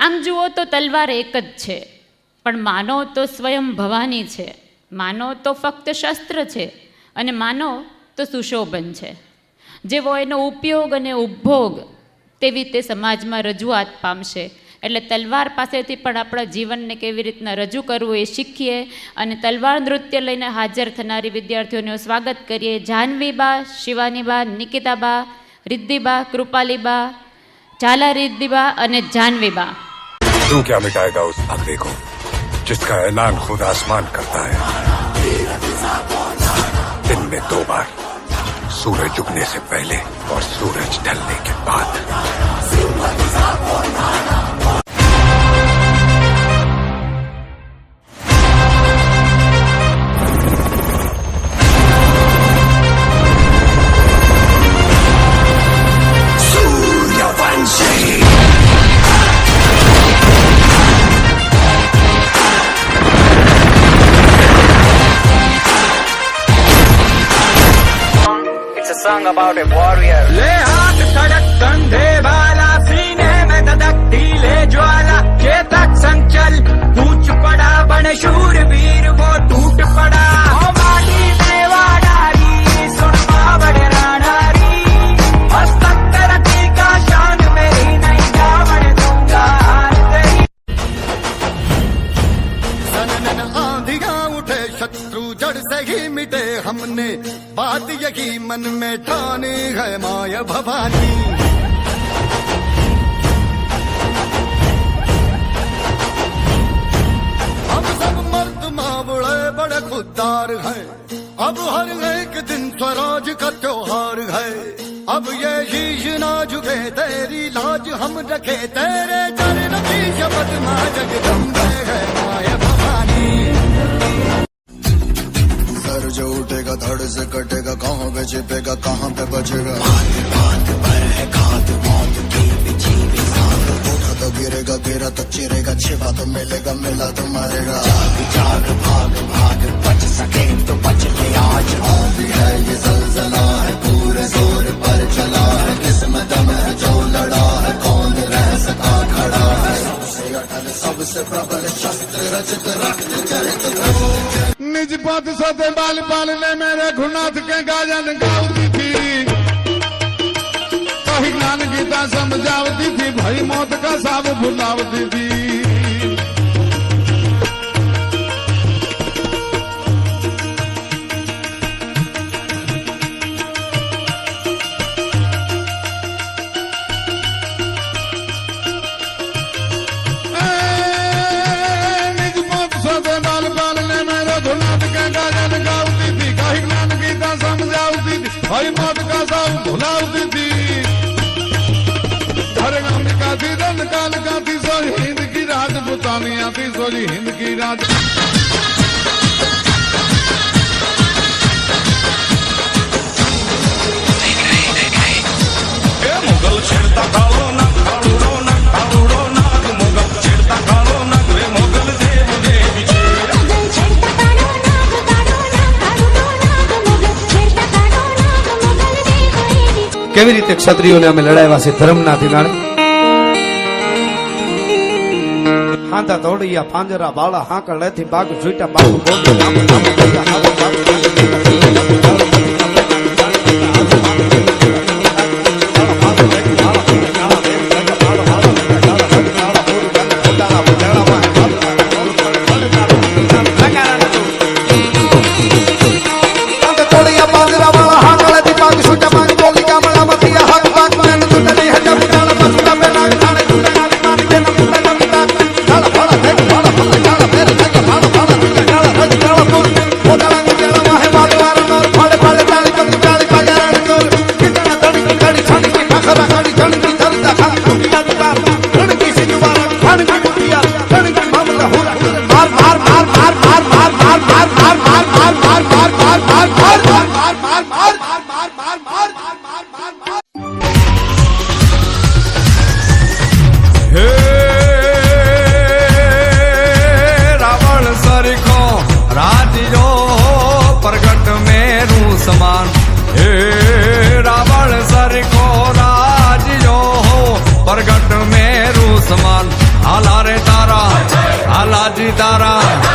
આમ જુઓ તો તલવાર એક જ છે, પણ માનો તો સ્વયં ભવાની છે, માનો તો ફક્ત શસ્ત્ર છે, અને માનો તો સુશોભન છે. જેવો એનો ઉપયોગ અને ઉપભોગ તેવી તે સમાજમાં રજૂઆત પામશે. એટલે તલવાર પાસેથી પણ આપણા જીવનને કેવી રીતના રજૂ કરવું એ શીખીએ. અને તલવાર નૃત્ય લઈને હાજર થનારી વિદ્યાર્થીઓનું સ્વાગત કરીએ. જાહ્નવીબા, શિવાનીબા, નિકિતાબા, રિદ્ધિબા, કૃપાલીબા, ઝાલા રિદ્ધિબા અને જાહ્નવીબા. तू क्या मिटाएगा उस भगवे को जिसका ऐलान खुद आसमान करता है दिन में 2 बार, सूरज उगने से पहले और सूरज ढलने के बाद. Song about a warrior. ले हाथ सड़क कंधे वाला, सीने में धधकती ले ज्वाला, चेतक संचल कूच पड़ा, बन शूरवीर वो टूट पड़ा. ओ माटी देवा डारी, सुन बावड़ रानारी, हस्तक तरक्की का शान मेरी, नहीं जावड़ दूंगा हार तेरी. सनन आंधियां उठे, शत्रु जड़ से ही मिटे, हमने बात यही मन में ठानी है माया भवानी. हम सब मर्द मावड़े बड़े खुददार हैं, अब हर एक दिन स्वराज का त्योहार है. अब ये शीश ना झुके, तेरी लाज हम रखे, तेरे चरण की शपथ मां जगदम्बे है माया भवानी. सर जो उठेगा धड़ से कटेगा, कहाँ पे छिपेगा कहाँ पे बचेगा, बात बात पर है घात, मौत की बिछी भी साथ. उठा तो गिरेगा, गिरा तो चिरेगा, छिपा तो मिलेगा, मिला तो मरेगा. जाग जाग भाग भाग, बच सके तो बच ले आज. भी है ये जलजला है, पूरे जोर पर चला है, किस्मत में है जो लड़ा है, कौन रह सका खड़ा है. सबसे अटल सबसे प्रबल शस्त्र रचित रक्त चरित निज पद सते बाल पालने में रघुनाथ के गाजन गावती थी, कही ज्ञान गीता समझावती थी, भई मौत का साब भुलावती थी. भाई मौत का साब भुलावती थी, हर गांव का थी रन काल का थी, सोरी हिंद की राजपुतानिया थी, सोरी हिंद की राज. मुगल छेड़ता कालो नाग, कालूड़ो नाग, कालूड़ो नाग, मुगल छेड़ता कालो नाग, वे मुगल देव देवी छे. કેવી રીતે ક્ષત્રિયોને અમે લડાવ્યા છે ધર્મના ઠેકાણે. હાંધા તોડિયા પાંજરા બાળા હાંકળ લેથી બાગ જોઈટા બાગ લાલાજી તારા